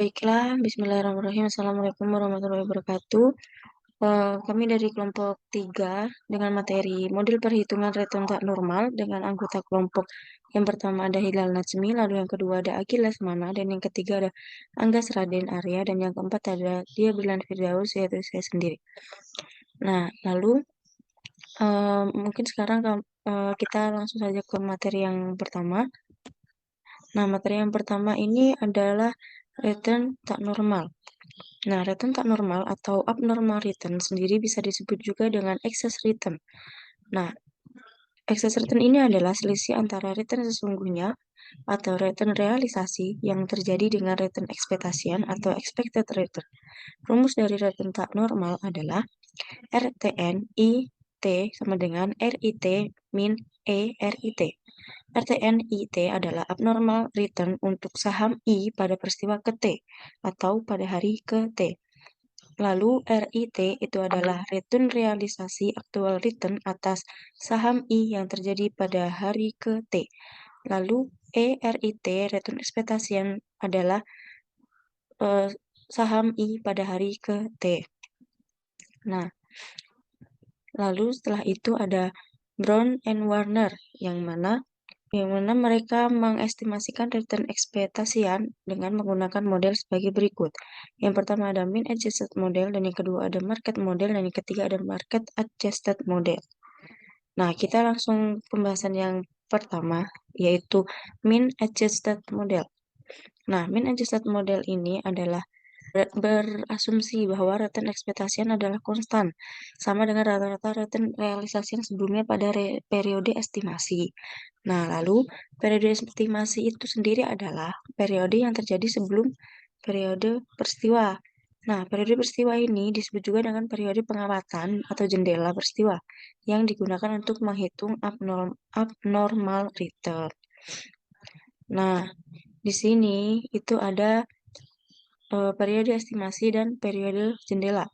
Baiklah, bismillahirrahmanirrahim. Assalamualaikum warahmatullahi wabarakatuh. Kami dari kelompok 3 dengan materi model perhitungan return tak normal dengan anggota kelompok yang pertama ada Hilal Najmi, lalu yang kedua ada Akil Lesmana, dan yang ketiga ada Anggas Raden Arya, dan yang keempat ada Dia Bilan Firdaus, yaitu saya sendiri. Nah, lalu mungkin sekarang kita langsung saja ke materi yang pertama. Nah, materi yang pertama ini adalah return tak normal. Nah, return tak normal atau abnormal return sendiri bisa disebut juga dengan excess return. Nah, excess return ini adalah selisih antara return sesungguhnya atau return realisasi yang terjadi dengan return ekspektasian atau expected return. Rumus dari return tak normal adalah RTN I T sama dengan RIT min E RIT. RTN IT adalah abnormal return untuk saham I pada peristiwa ke T atau pada hari ke T. Lalu RIT itu adalah return realisasi aktual return atas saham I yang terjadi pada hari ke T. Lalu ERIT return ekspektasian adalah saham I pada hari ke T. Nah, lalu setelah itu ada Brown and Warner yang mana mereka mengestimasikan return ekspektasian dengan menggunakan model sebagai berikut. Yang pertama ada mean adjusted model, dan yang kedua ada market model, dan yang ketiga ada market adjusted model. Nah, kita langsung pembahasan yang pertama, yaitu mean adjusted model. Nah, mean adjusted model ini adalah berasumsi bahwa return ekspektasian adalah konstan, sama dengan rata-rata return realisasi yang sebelumnya pada periode estimasi. Nah, lalu periode estimasi itu sendiri adalah periode yang terjadi sebelum periode peristiwa. Nah, periode peristiwa ini disebut juga dengan periode pengamatan atau jendela peristiwa yang digunakan untuk menghitung abnormal return. Nah, di sini itu ada periode estimasi dan periode jendela.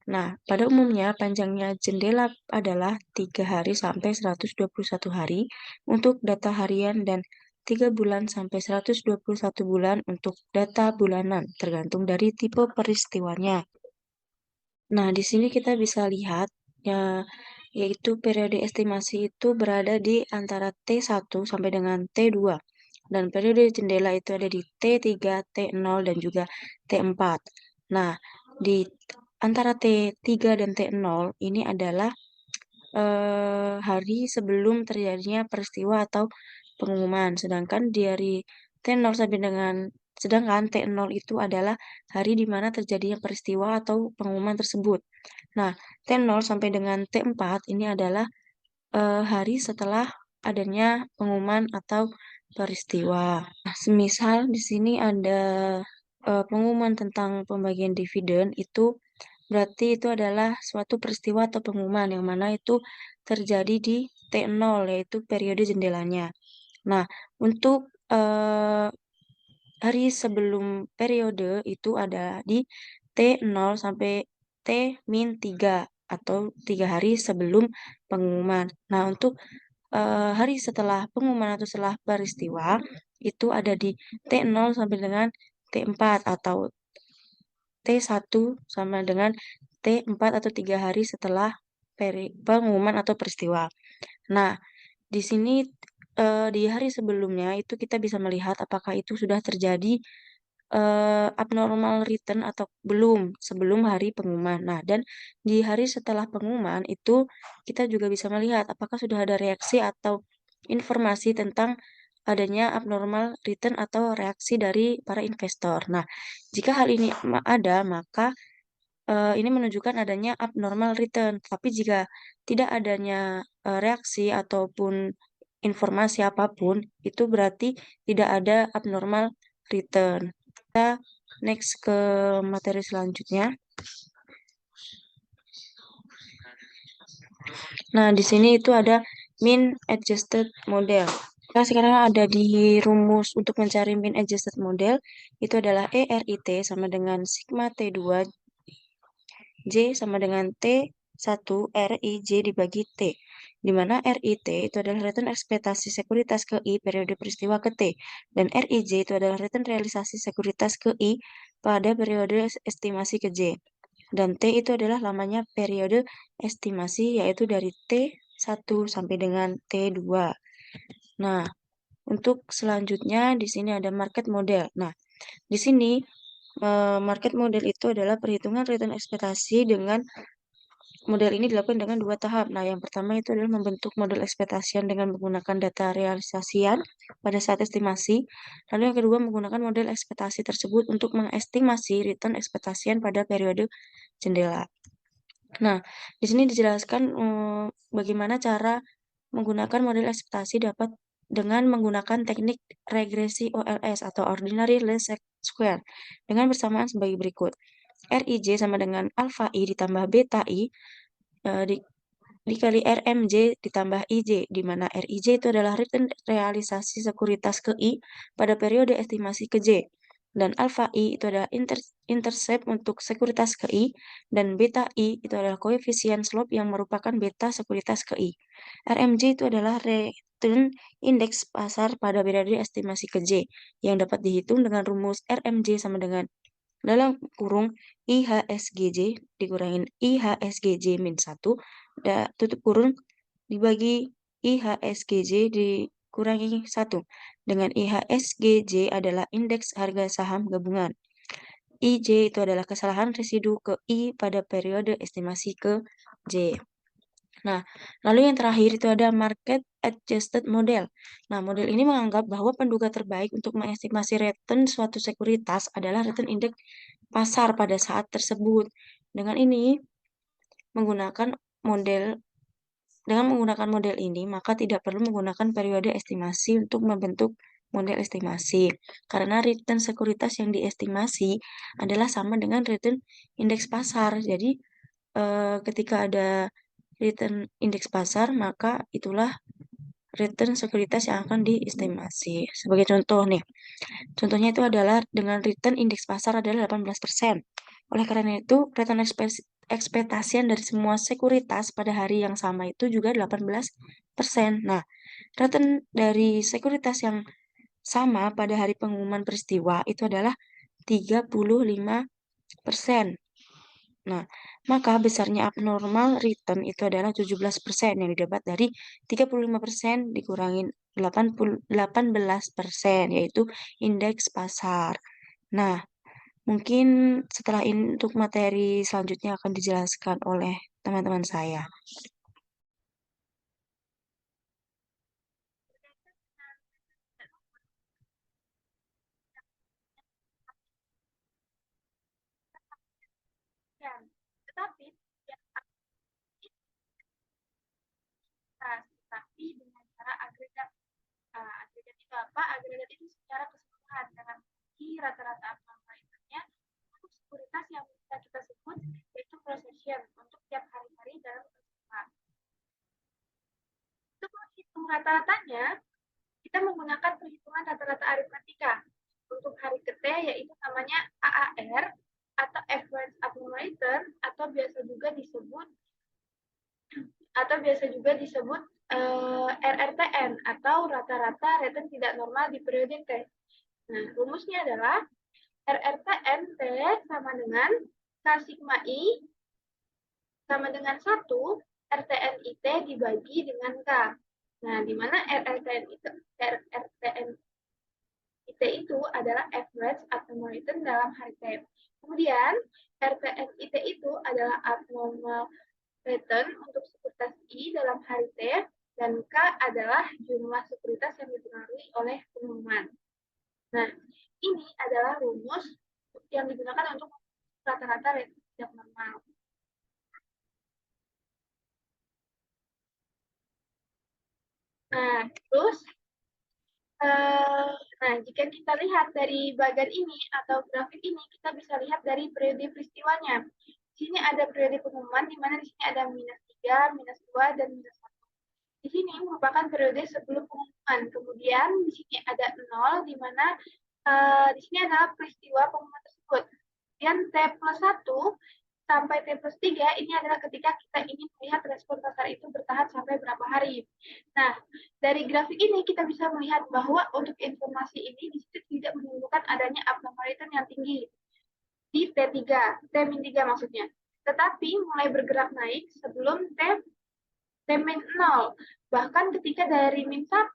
Nah, pada umumnya panjangnya jendela adalah 3 hari sampai 121 hari untuk data harian dan 3 bulan sampai 121 bulan untuk data bulanan, tergantung dari tipe peristiwanya. Nah, di sini kita bisa lihat ya, yaitu periode estimasi itu berada di antara T1 sampai dengan T2. Dan periode jendela itu ada di T3, T0, dan juga T4. Nah, di antara T3 dan T0 ini adalah hari sebelum terjadinya peristiwa atau pengumuman. Sedangkan T0 itu adalah hari di mana terjadinya peristiwa atau pengumuman tersebut. Nah, T0 sampai dengan T4 ini adalah hari setelah adanya pengumuman atau peristiwa. Nah, semisal di sini ada pengumuman tentang pembagian dividen, itu berarti itu adalah suatu peristiwa atau pengumuman yang mana itu terjadi di T0, yaitu periode jendelanya. Nah, untuk hari sebelum periode itu ada di T0 sampai T-3 atau 3 hari sebelum pengumuman. Nah, untuk hari setelah pengumuman atau setelah peristiwa itu ada di T0 sampai dengan T4 atau T1 sama dengan T4 atau 3 hari setelah pengumuman atau peristiwa. Nah, di sini di hari sebelumnya itu kita bisa melihat apakah itu sudah terjadi abnormal return atau belum sebelum hari pengumuman. Nah, dan di hari setelah pengumuman itu kita juga bisa melihat apakah sudah ada reaksi atau informasi tentang adanya abnormal return atau reaksi dari para investor. Nah, jika hal ini ada, maka ini menunjukkan adanya abnormal return. Tapi jika tidak adanya reaksi ataupun informasi apapun, itu berarti tidak ada abnormal return. Kita next ke materi selanjutnya. Nah, di sini itu ada mean adjusted model. Nah, sekarang ada di rumus untuk mencari mean adjusted model, itu adalah ERIT sama dengan sigma T2 J sama dengan T1 RIJ dibagi T. di mana RIT itu adalah return ekspektasi sekuritas ke I periode peristiwa ke T, dan RIJ itu adalah return realisasi sekuritas ke I pada periode estimasi ke J. Dan T itu adalah lamanya periode estimasi, yaitu dari T1 sampai dengan T2. Nah, untuk selanjutnya di sini ada market model. Nah, di sini market model itu adalah perhitungan return ekspektasi dengan model ini dilakukan dengan dua tahap. Nah, yang pertama itu adalah membentuk model ekspektasian dengan menggunakan data realisasian pada saat estimasi. Lalu yang kedua menggunakan model ekspektasi tersebut untuk mengestimasi return ekspektasian pada periode jendela. Nah, di sini dijelaskan bagaimana cara menggunakan model ekspektasi dapat dengan menggunakan teknik regresi OLS atau Ordinary Least Square dengan bersamaan sebagai berikut. RIJ sama dengan alfa I ditambah beta I dikali RMJ ditambah IJ, di mana RIJ itu adalah return realisasi sekuritas ke I pada periode estimasi ke J, dan alfa I itu adalah intercept untuk sekuritas ke I, dan beta I itu adalah koefisien slope yang merupakan beta sekuritas ke I. RMJ itu adalah return indeks pasar pada periode estimasi ke J, yang dapat dihitung dengan rumus RMJ sama dengan dalam kurung IHSGJ dikurangin IHSGJ min 1, tutup kurung dibagi IHSGJ dikurangi 1, dengan IHSGJ adalah indeks harga saham gabungan. IJ itu adalah kesalahan residu ke I pada periode estimasi ke J. Nah, lalu yang terakhir itu ada market adjusted model. Nah, model ini menganggap bahwa penduga terbaik untuk mengestimasi return suatu sekuritas adalah return indeks pasar pada saat tersebut. Dengan menggunakan model ini, maka tidak perlu menggunakan periode estimasi untuk membentuk model estimasi. Karena return sekuritas yang diestimasi adalah sama dengan return indeks pasar. Jadi, ketika ada return indeks pasar, maka itulah return sekuritas yang akan diestimasi. Sebagai contoh nih, contohnya itu adalah dengan return indeks pasar adalah 18%. Oleh karena itu, return ekspektasian dari semua sekuritas pada hari yang sama itu juga 18%. Nah, return dari sekuritas yang sama pada hari pengumuman peristiwa itu adalah 35%. Nah, maka besarnya abnormal return itu adalah 17% yang didapat dari 35% dikurangin 18%, yaitu indeks pasar. Nah, mungkin setelah ini untuk materi selanjutnya akan dijelaskan oleh teman-teman saya. Ya, tetapi ya, tapi dengan cara agregat. Agregat itu apa? Agregat itu secara keseluruhan dengan rata-rata abnormalitasnya untuk sekuritas yang bisa kita sebut yaitu procession untuk tiap hari-hari dalam peristiwa. Untuk menghitung rata-ratanya, kita menggunakan perhitungan rata-rata aritmatika. Untuk hari ke T yaitu namanya AAR atau average abnormal return atau biasa juga disebut RRTN atau rata-rata return tidak normal di periode T. Nah, rumusnya adalah RRTN T sama dengan K sigma I sama dengan 1 RTN IT dibagi dengan K. Nah, di mana RRTN IT itu adalah average abnormal return dalam hari T. Kemudian, RTN IT itu adalah abnormal return untuk sekuritas I dalam hari T, dan K adalah jumlah sekuritas yang dipengaruhi oleh pengumuman. Nah, ini adalah rumus yang digunakan untuk rata-rata return tidak normal. Nah, terus, jika kita lihat dari bagian ini atau grafik ini, kita bisa lihat dari periode peristiwanya. Di sini ada periode pengumuman, di mana di sini ada -3, -2, dan -1. Di sini merupakan periode sebelum pengumuman. Kemudian di sini ada 0, di mana di sini adalah peristiwa pengumuman tersebut. Kemudian T+1 sampai T+3 ini adalah ketika kita ingin melihat respon pasar itu bertahan sampai berapa hari. Nah, dari grafik ini kita bisa melihat bahwa untuk informasi ini di situ tidak menunjukkan adanya abnormal return yang tinggi di T3, T-3 maksudnya. Tetapi mulai bergerak naik sebelum T-0. Bahkan ketika dari min 1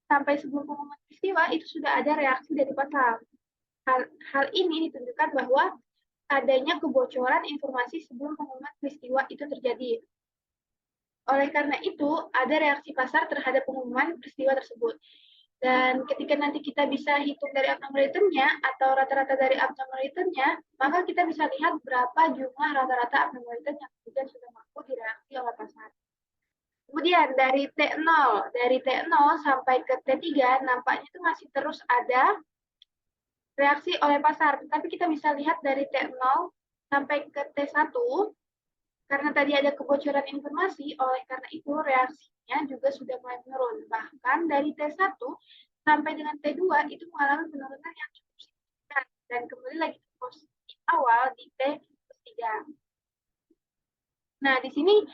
sampai sebelum pengumuman peristiwa itu sudah ada reaksi dari pasar. Hal ini ditunjukkan bahwa adanya kebocoran informasi sebelum pengumuman peristiwa itu terjadi. Oleh karena itu, ada reaksi pasar terhadap pengumuman peristiwa tersebut. Dan ketika nanti kita bisa hitung dari abnormal return-nya atau rata-rata dari abnormal return-nya, maka kita bisa lihat berapa jumlah rata-rata abnormal return yang kemudian sudah mampu direaksi oleh pasar. Kemudian dari T0 sampai ke T3 nampaknya itu masih terus ada reaksi oleh pasar. Tetapi kita bisa lihat dari T0 sampai ke T1, karena tadi ada kebocoran informasi, oleh karena itu reaksinya juga sudah mulai menurun. Bahkan dari T1 sampai dengan T2 itu mengalami penurunan yang cukup signifikan. Dan kembali lagi ke posisi awal di T+3. Nah, di sini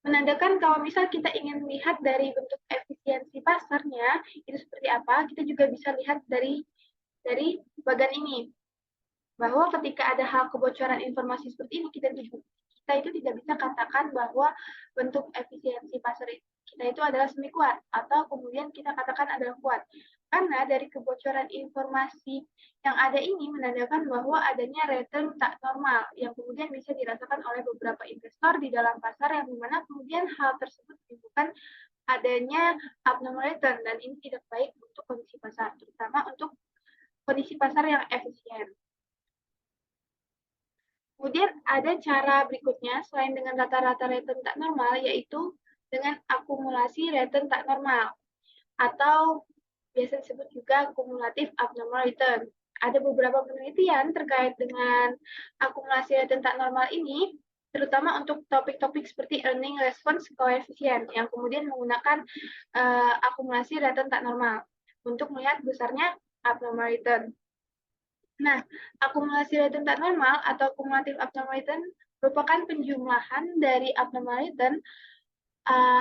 menandakan kalau misal kita ingin melihat dari bentuk efisiensi pasarnya, itu seperti apa, kita juga bisa lihat dari bagian ini. Bahwa ketika ada hal kebocoran informasi seperti ini, kita itu tidak bisa katakan bahwa bentuk efisiensi pasar kita itu adalah semi kuat, atau kemudian kita katakan adalah kuat. Karena dari kebocoran informasi yang ada ini menandakan bahwa adanya return tak normal, yang kemudian bisa dirasakan oleh beberapa investor di dalam pasar, yang dimana kemudian hal tersebut menimbulkan adanya abnormal return, dan ini tidak baik untuk kondisi pasar, terutama untuk kondisi pasar yang efisien. Kemudian ada cara berikutnya, selain dengan rata-rata return tak normal, yaitu dengan akumulasi return tak normal, atau biasa disebut juga kumulatif abnormal return. Ada beberapa penelitian terkait dengan akumulasi return tak normal ini, terutama untuk topik-topik seperti earning response coefficient, yang kemudian menggunakan akumulasi return tak normal untuk melihat besarnya abnormal return. Nah, akumulasi return tak normal atau kumulatif abnormal return merupakan penjumlahan dari abnormal return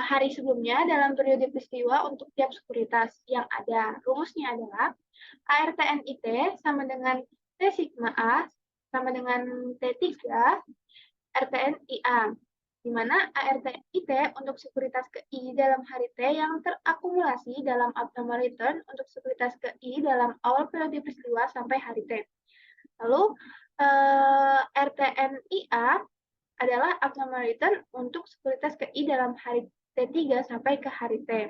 hari sebelumnya dalam periode peristiwa untuk tiap sekuritas yang ada. Rumusnya adalah ARTNIT sama dengan T sigma A sama dengan T3 RTNIA, di mana ARTNIT untuk sekuritas ke I dalam hari T yang terakumulasi dalam abnormal return untuk sekuritas ke I dalam awal periode peristiwa sampai hari T. Lalu RTNIA adalah abnormal return untuk sekuritas ke I dalam hari T3 sampai ke hari T.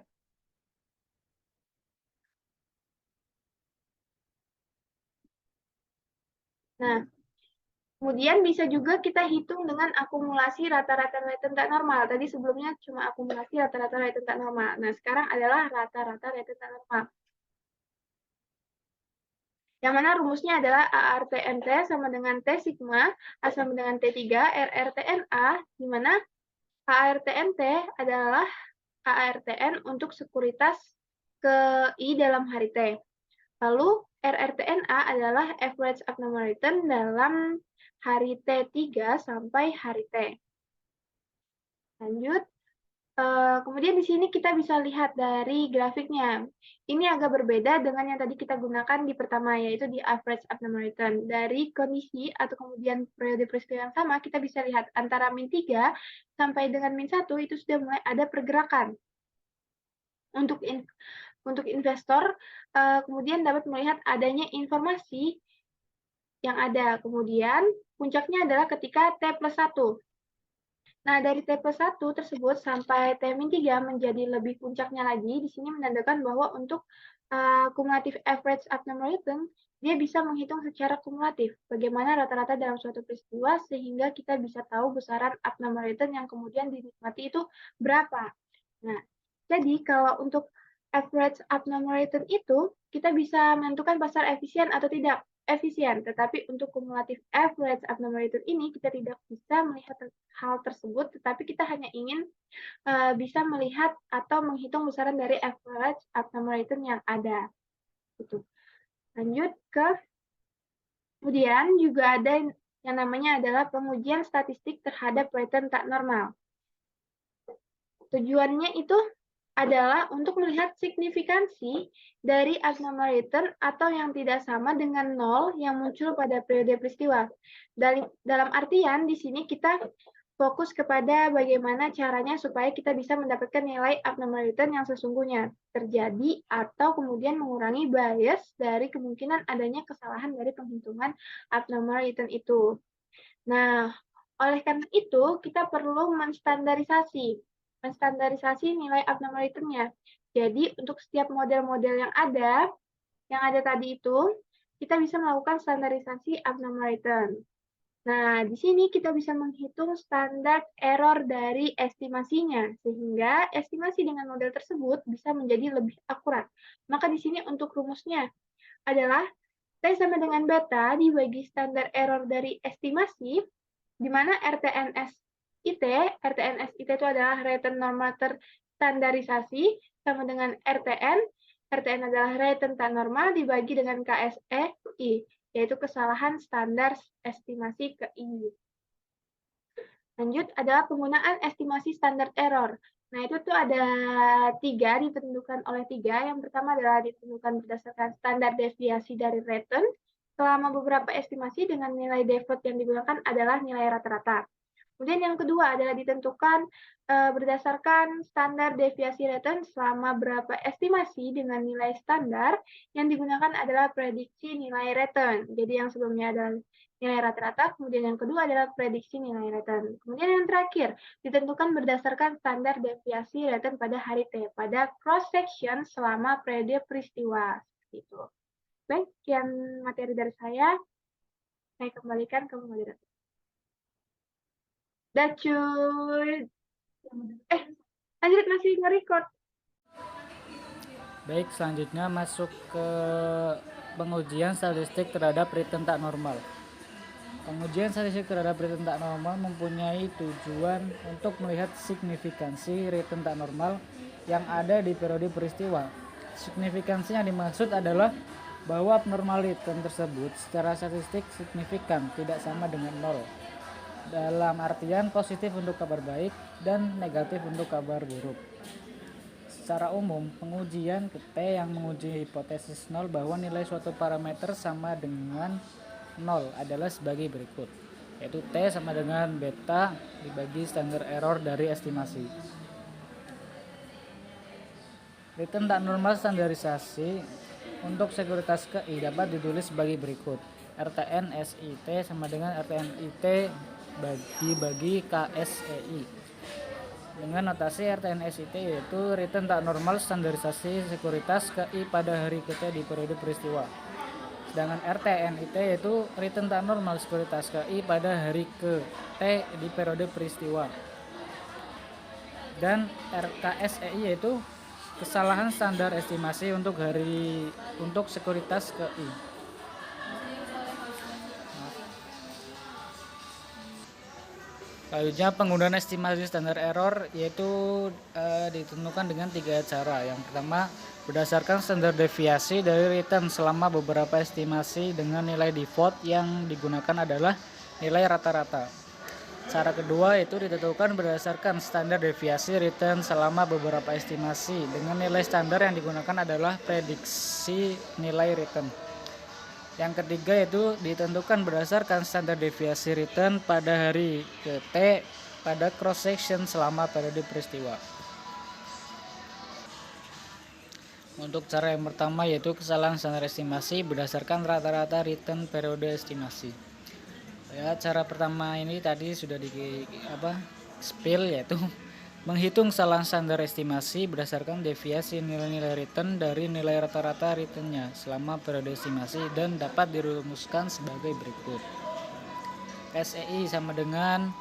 Nah, kemudian bisa juga kita hitung dengan akumulasi rata-rata return tak normal. Tadi sebelumnya cuma akumulasi rata-rata return tak normal. Nah, sekarang adalah rata-rata return tak normal. Yang mana rumusnya adalah ARTNT sama dengan T sigma, A sama dengan T3, RRTNA, di mana ARTNT adalah ARTN untuk sekuritas ke I dalam hari T. Lalu RRTNA adalah average abnormal return dalam hari T3 sampai hari T. Lanjut. Kemudian di sini kita bisa lihat dari grafiknya. Ini agak berbeda dengan yang tadi kita gunakan di pertama, yaitu di average abnormal return. Dari kondisi atau kemudian periode peristiwa yang sama, kita bisa lihat antara min 3 sampai dengan min 1 itu sudah mulai ada pergerakan. Untuk investor, kemudian dapat melihat adanya informasi yang ada. Kemudian puncaknya adalah ketika T+1. Nah, dari T+1 tersebut sampai T-3 menjadi lebih puncaknya lagi, di sini menandakan bahwa untuk cumulative average abnormal return, dia bisa menghitung secara kumulatif bagaimana rata-rata dalam suatu peristiwa sehingga kita bisa tahu besaran abnormal return yang kemudian dinikmati itu berapa. Nah, jadi kalau untuk average abnormal return itu, kita bisa menentukan pasar efisien atau tidak efisien, tetapi untuk kumulatif average abnormal return ini kita tidak bisa melihat hal tersebut, tetapi kita hanya ingin bisa melihat atau menghitung besaran dari average abnormal return yang ada. Gitu. Lanjut ke kemudian juga ada yang namanya adalah pengujian statistik terhadap return tak normal. Tujuannya itu adalah untuk melihat signifikansi dari abnormal return atau yang tidak sama dengan nol yang muncul pada periode peristiwa. Dalam artian di sini kita fokus kepada bagaimana caranya supaya kita bisa mendapatkan nilai abnormal return yang sesungguhnya terjadi atau kemudian mengurangi bias dari kemungkinan adanya kesalahan dari penghitungan abnormal return itu. Nah, oleh karena itu kita perlu menstandarisasi nilai abnormal return-nya. Jadi untuk setiap model-model yang ada tadi itu, kita bisa melakukan standarisasi abnormal return. Nah, di sini kita bisa menghitung standar error dari estimasinya, sehingga estimasi dengan model tersebut bisa menjadi lebih akurat. Maka di sini untuk rumusnya adalah T sama dengan beta dibagi standar error dari estimasi, di mana RTNS IT itu adalah return normal terstandarisasi, sama dengan RTN adalah return tak normal dibagi dengan KSEI, yaitu kesalahan standar estimasi ke I. Lanjut adalah penggunaan estimasi standar error. Nah, itu tuh ada ditentukan oleh tiga. Yang pertama adalah ditentukan berdasarkan standar deviasi dari return, selama beberapa estimasi dengan nilai default yang digunakan adalah nilai rata-rata. Kemudian yang kedua adalah ditentukan berdasarkan standar deviasi return selama berapa estimasi dengan nilai standar yang digunakan adalah prediksi nilai return. Jadi yang sebelumnya adalah nilai rata-rata, kemudian yang kedua adalah prediksi nilai return. Kemudian yang terakhir ditentukan berdasarkan standar deviasi return pada hari T, pada cross section selama periode peristiwa. Itu. Baik, sekian materi dari saya kembalikan ke moderator. Dah cuy. Lanjut masih nge-record. Baik, selanjutnya masuk ke pengujian statistik terhadap return tak normal. Pengujian statistik terhadap return tak normal mempunyai tujuan untuk melihat signifikansi return tak normal yang ada di periode peristiwa. Signifikansi yang dimaksud adalah bahwa abnormal return tersebut secara statistik signifikan tidak sama dengan nol. Dalam artian positif untuk kabar baik dan negatif untuk kabar buruk. Secara umum, pengujian T yang menguji hipotesis nol bahwa nilai suatu parameter sama dengan nol adalah sebagai berikut, yaitu T sama dengan beta dibagi standar error dari estimasi. Return tak normal standarisasi untuk sekuritas KI dapat ditulis sebagai berikut. RTN SIT sama dengan RTN IT dibagi KSEI. Dengan notasi RTN SIT yaitu return tak normal standarisasi sekuritas KI pada hari KT di periode peristiwa. Sedangkan RTN IT yaitu return tak normal sekuritas KI pada hari KT di periode peristiwa. Dan RKSEI yaitu kesalahan standar estimasi untuk sekuritas KI. Selanjutnya penggunaan estimasi standar error yaitu ditentukan dengan 3 cara. Yang pertama, berdasarkan standar deviasi dari return selama beberapa estimasi dengan nilai default yang digunakan adalah nilai rata-rata. Cara kedua itu ditentukan berdasarkan standar deviasi return selama beberapa estimasi dengan nilai standar yang digunakan adalah prediksi nilai return. Yang ketiga itu ditentukan berdasarkan standar deviasi return pada hari KT pada cross section selama periode peristiwa. Untuk cara yang pertama yaitu kesalahan standar estimasi berdasarkan rata-rata return periode estimasi. Ya, cara pertama ini tadi sudah spill yaitu menghitung kesalahan standar estimasi berdasarkan deviasi nilai-nilai return dari nilai rata-rata returnnya selama periode estimasi dan dapat dirumuskan sebagai berikut. SEI sama dengan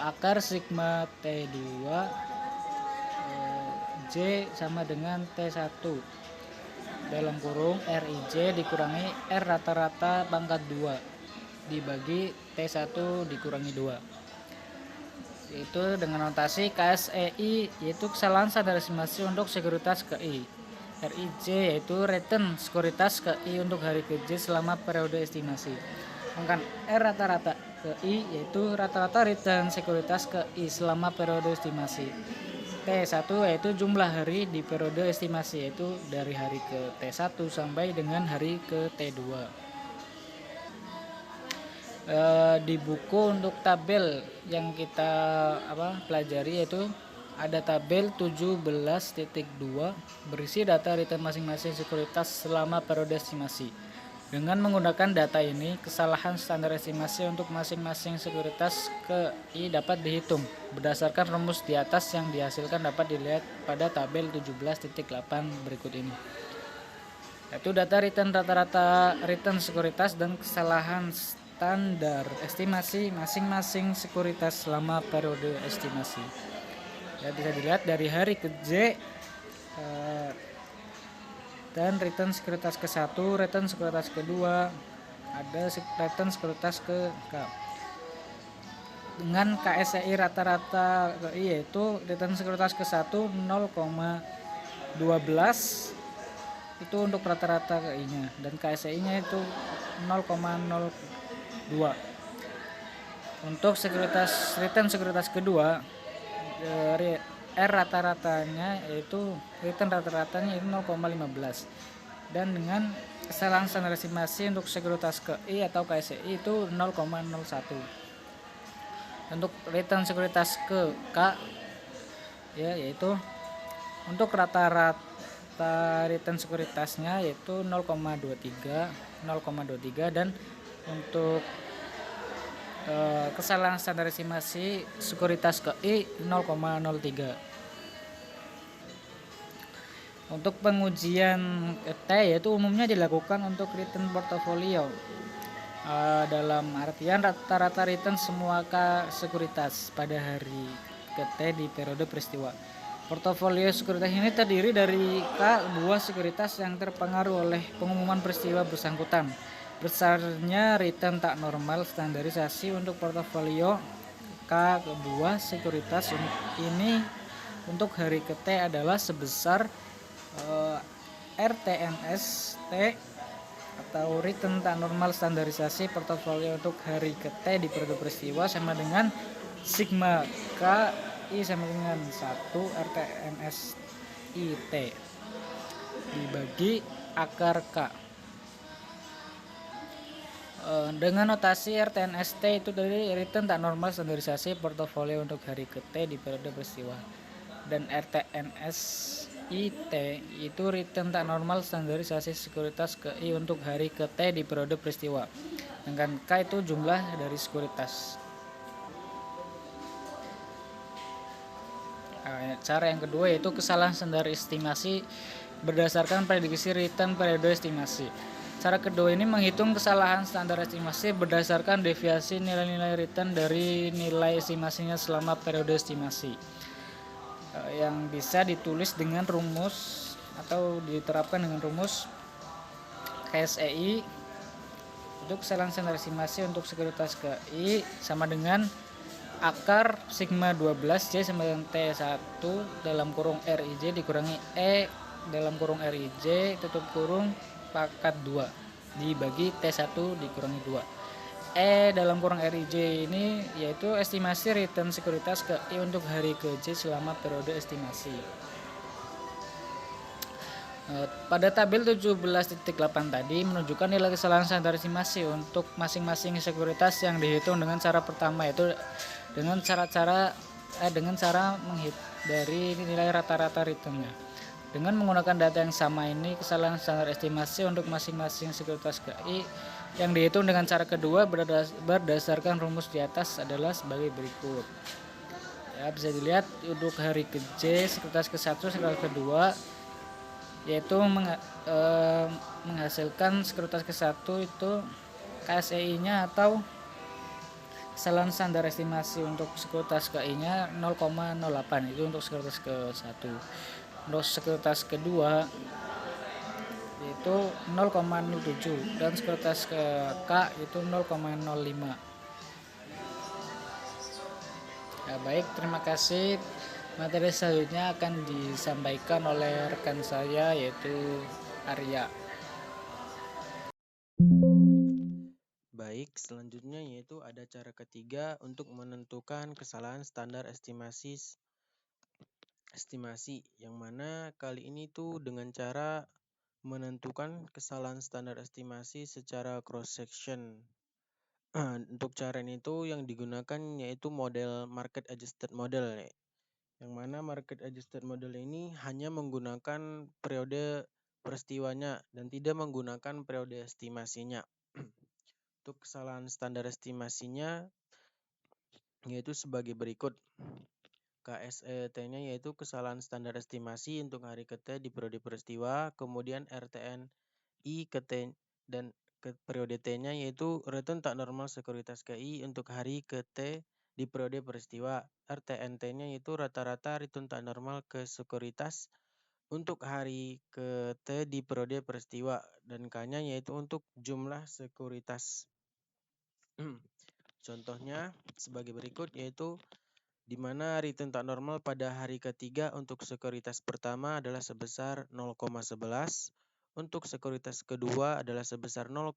akar sigma T2 J sama dengan T1 dalam kurung RIJ dikurangi R rata-rata pangkat 2 dibagi T1 dikurangi 2. Yaitu dengan notasi KSEI yaitu kesalahan standar estimasi untuk sekuritas KI. RIJ yaitu return sekuritas KI untuk hari kerja selama periode estimasi. Sedangkan R rata-rata ke I yaitu rata-rata return sekuritas ke I selama periode estimasi. T1 yaitu jumlah hari di periode estimasi, yaitu dari hari ke T1 sampai dengan hari ke T2. Di buku untuk tabel yang kita pelajari yaitu ada tabel 17.2 berisi data return masing-masing sekuritas selama periode estimasi. Dengan menggunakan data ini, kesalahan standar estimasi untuk masing-masing sekuritas ke I dapat dihitung. Berdasarkan rumus di atas yang dihasilkan dapat dilihat pada tabel 17.8 berikut ini. Yaitu data return rata-rata return sekuritas dan kesalahan standar estimasi masing-masing sekuritas selama periode estimasi. Ya, bisa dilihat dari hari ke J dan return sekuritas ke-1, return sekuritas ke-2, ada return sekuritas ke K. Dengan KSEI rata-rata ke I yaitu return sekuritas ke-1 0,12 itu untuk rata-rata ke I-nya dan KSEI-nya itu 0,02. Untuk sekuritas return sekuritas kedua R rata-ratanya yaitu return rata-ratanya itu 0,15 dan dengan kesalahan standar estimasi untuk sekuritas ke I atau KSEI itu 0,01. Untuk return sekuritas ke K ya yaitu untuk rata-rata return sekuritasnya yaitu 0,23 dan untuk kesalahan standar estimasi sekuritas ke I 0,03. Untuk pengujian T yaitu umumnya dilakukan untuk return portofolio dalam artian rata-rata return semua K sekuritas pada hari ke T di periode peristiwa. Portofolio sekuritas ini terdiri dari K buah sekuritas yang terpengaruh oleh pengumuman peristiwa bersangkutan. Besarnya return tak normal standarisasi untuk portofolio K buah sekuritas ini untuk hari ke T adalah sebesar RTNS T atau return tak normal standarisasi portofolio untuk hari ke T di periode peristiwa sama dengan sigma K I sama dengan 1 RTNS IT dibagi akar K. Dengan notasi RTNST itu dari return tak normal standarisasi portofolio untuk hari ke T di periode peristiwa dan RTNS IT itu return tak normal standarisasi sekuritas ke I untuk hari ke T di periode peristiwa. Dengan K itu jumlah dari sekuritas. Cara yang kedua yaitu kesalahan standar estimasi berdasarkan prediksi return periode estimasi. Cara kedua ini menghitung kesalahan standar estimasi berdasarkan deviasi nilai-nilai return dari nilai estimasinya selama periode estimasi. Yang bisa ditulis dengan rumus atau diterapkan dengan rumus KSEI untuk kesalahan standar estimasi untuk sekuritas ke I sama dengan akar sigma 12J sama dengan T1 dalam kurung RIJ dikurangi E dalam kurung RIJ tutup kurung pangkat 2 dibagi T1 dikurangi 2. E dalam kurung RIJ ini yaitu estimasi return sekuritas ke I untuk hari ke J selama periode estimasi. Pada tabel 17.8 tadi menunjukkan nilai kesalahan standar estimasi untuk masing-masing sekuritas yang dihitung dengan cara pertama yaitu dengan cara dari nilai rata-rata returnnya. Dengan menggunakan data yang sama ini, kesalahan standar estimasi untuk masing-masing sekuritas ke I yang dihitung dengan cara kedua berdasarkan rumus di atas adalah sebagai berikut. Ya, bisa dilihat untuk hari ke J sekuritas ke-1 sekuritas ke-2 yaitu menghasilkan sekuritas ke-1 itu KSEI-nya atau kesalahan standar estimasi untuk sekuritas ke I-nya 0,08 itu untuk sekuritas ke-1. Untuk sekuritas kedua yaitu 0,07 dan sekuritas ke K itu 0,05. Ya, baik, terima kasih. Materi selanjutnya akan disampaikan oleh rekan saya yaitu Arya. Baik, Selanjutnya yaitu ada cara ketiga untuk menentukan kesalahan standar estimasi yang mana kali ini tuh dengan cara menentukan kesalahan standar estimasi secara cross section. Untuk cara ini tuh yang digunakan yaitu model market adjusted model, yang mana market adjusted model ini hanya menggunakan periode peristiwanya dan tidak menggunakan periode estimasinya. Untuk kesalahan standar estimasinya yaitu sebagai berikut. KSET-nya yaitu kesalahan standar estimasi untuk hari ke-T di periode peristiwa, kemudian RTNI ke-T dan ke periode T-nya yaitu return tak normal sekuritas KI untuk hari ke-T di periode peristiwa. RTNT-nya yaitu rata-rata return tak normal ke sekuritas untuk hari ke-T di periode peristiwa dan K-nya yaitu untuk jumlah sekuritas. Contohnya sebagai berikut yaitu di mana return tak normal pada hari ketiga untuk sekuritas pertama adalah sebesar 0,11, untuk sekuritas kedua adalah sebesar 0,06,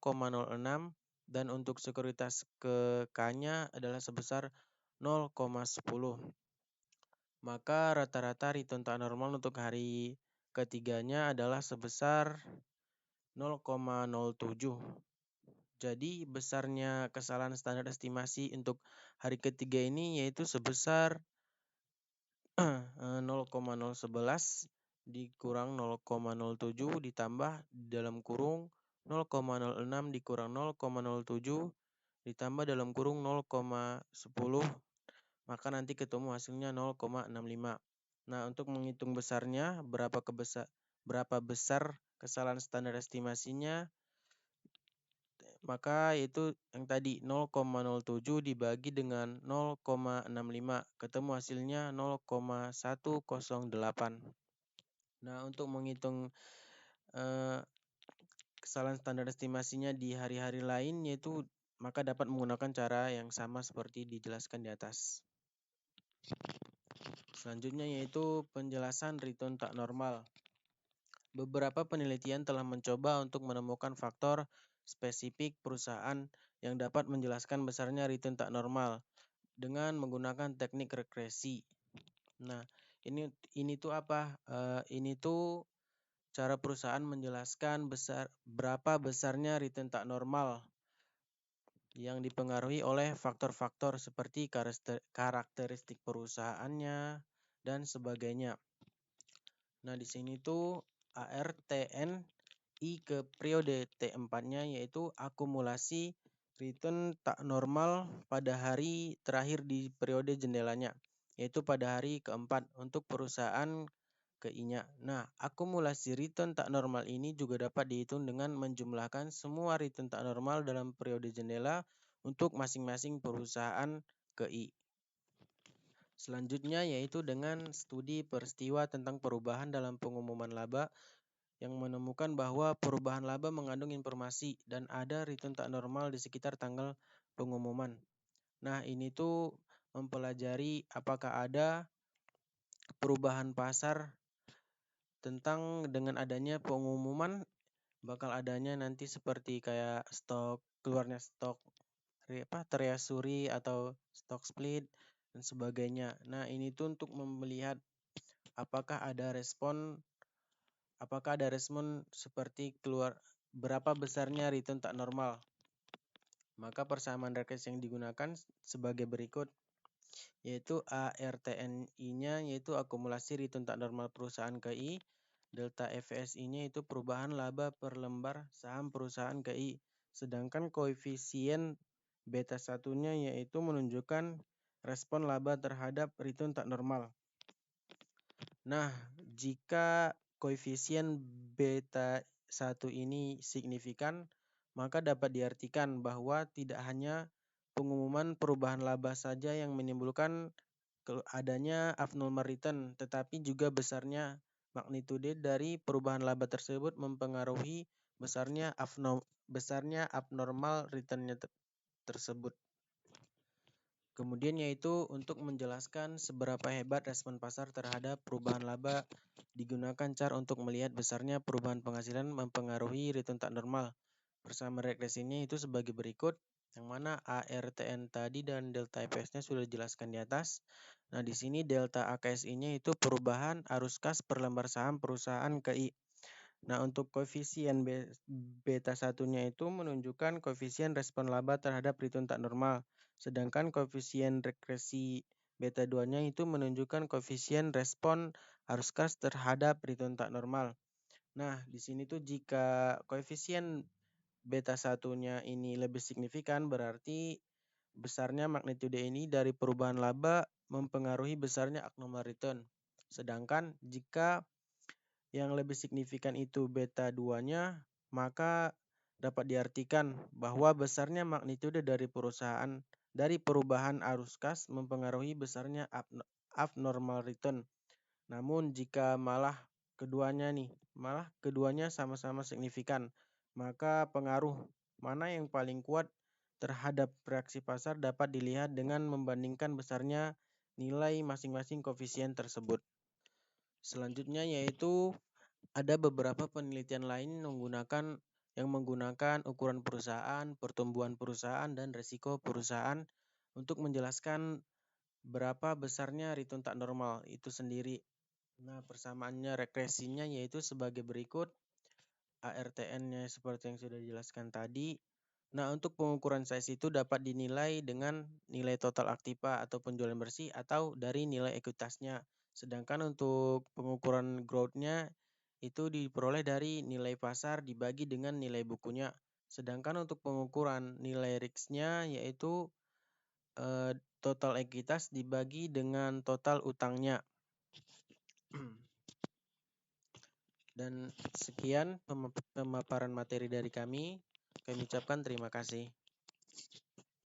dan untuk sekuritas ke-K-nya adalah sebesar 0,10. Maka rata-rata return tak normal untuk hari ketiganya adalah sebesar 0,07. Jadi besarnya kesalahan standar estimasi untuk hari ketiga ini yaitu sebesar 0,011 dikurang 0,07 ditambah dalam kurung 0,06 dikurang 0,07 ditambah dalam kurung 0,10, maka nanti ketemu hasilnya 0,65. Nah, untuk menghitung besarnya berapa besar kesalahan standar estimasinya, maka itu yang tadi 0,07 dibagi dengan 0,65, ketemu hasilnya 0,108. Nah, untuk menghitung kesalahan standar estimasinya di hari-hari lain yaitu maka dapat menggunakan cara yang sama seperti dijelaskan di atas. Selanjutnya yaitu penjelasan return tak normal. Beberapa penelitian telah mencoba untuk menemukan faktor spesifik perusahaan yang dapat menjelaskan besarnya return tak normal dengan menggunakan teknik regresi. Nah, ini tuh apa? Ini tuh cara perusahaan menjelaskan berapa besarnya return tak normal yang dipengaruhi oleh faktor-faktor seperti karakteristik perusahaannya dan sebagainya. Nah, di sini tuh ARTNI ke periode T4-nya yaitu akumulasi return tak normal pada hari terakhir di periode jendelanya, yaitu pada hari keempat untuk perusahaan KI-nya. Nah, akumulasi return tak normal ini juga dapat dihitung dengan menjumlahkan semua return tak normal dalam periode jendela untuk masing-masing perusahaan KI. Selanjutnya yaitu dengan studi peristiwa tentang perubahan dalam pengumuman laba yang menemukan bahwa perubahan laba mengandung informasi dan ada return tak normal di sekitar tanggal pengumuman. Nah, ini tuh mempelajari apakah ada perubahan pasar tentang dengan adanya pengumuman bakal adanya nanti seperti kayak keluarnya stok treasury atau stock split dan sebagainya. Nah, ini tuh untuk melihat apakah ada respon seperti berapa besarnya return tak normal. Maka persamaan regresi yang digunakan sebagai berikut, yaitu ARTNI-nya yaitu akumulasi return tak normal perusahaan KI, delta FSI-nya itu perubahan laba per lembar saham perusahaan KI, sedangkan koefisien beta 1-nya yaitu menunjukkan respon laba terhadap return tak normal. Nah, jika koefisien beta 1 ini signifikan, maka dapat diartikan bahwa tidak hanya pengumuman perubahan laba saja yang menimbulkan adanya abnormal return, tetapi juga besarnya magnitude dari perubahan laba tersebut mempengaruhi besarnya abnormal return-nya tersebut. Kemudian yaitu untuk menjelaskan seberapa hebat respon pasar terhadap perubahan laba digunakan cara untuk melihat besarnya perubahan penghasilan mempengaruhi return tak normal. Persamaan regresinya itu sebagai berikut. yang mana ARTN tadi dan delta FX-nya sudah dijelaskan di atas. Nah, di sini delta AKSI-nya itu perubahan arus kas per lembar saham perusahaan KI. Nah, untuk koefisien beta 1-nya itu menunjukkan koefisien respon laba terhadap return tak normal. Sedangkan koefisien regresi beta 2-nya itu menunjukkan koefisien respon arus kas terhadap return tak normal. Nah, di sini tuh jika koefisien beta 1-nya ini lebih signifikan, berarti besarnya magnitude ini dari perubahan laba mempengaruhi besarnya abnormal return. Sedangkan jika yang lebih signifikan itu beta 2-nya, maka dapat diartikan bahwa besarnya magnitude dari perubahan arus kas mempengaruhi besarnya abnormal return. Namun jika malah keduanya sama-sama signifikan, maka pengaruh mana yang paling kuat terhadap reaksi pasar dapat dilihat dengan membandingkan besarnya nilai masing-masing koefisien tersebut. Selanjutnya yaitu ada beberapa penelitian lain yang menggunakan ukuran perusahaan, pertumbuhan perusahaan, dan risiko perusahaan untuk menjelaskan berapa besarnya return tak normal itu sendiri. Nah, persamaannya regresinya yaitu sebagai berikut. ARTN-nya seperti yang sudah dijelaskan tadi. Nah, untuk pengukuran size itu dapat dinilai dengan nilai total aktiva atau penjualan bersih atau dari nilai ekuitasnya. Sedangkan untuk pengukuran growth-nya itu diperoleh dari nilai pasar dibagi dengan nilai bukunya. Sedangkan untuk pengukuran nilai risk-nya yaitu total ekuitas dibagi dengan total utangnya. Dan sekian pemaparan materi dari kami. Kami ucapkan terima kasih.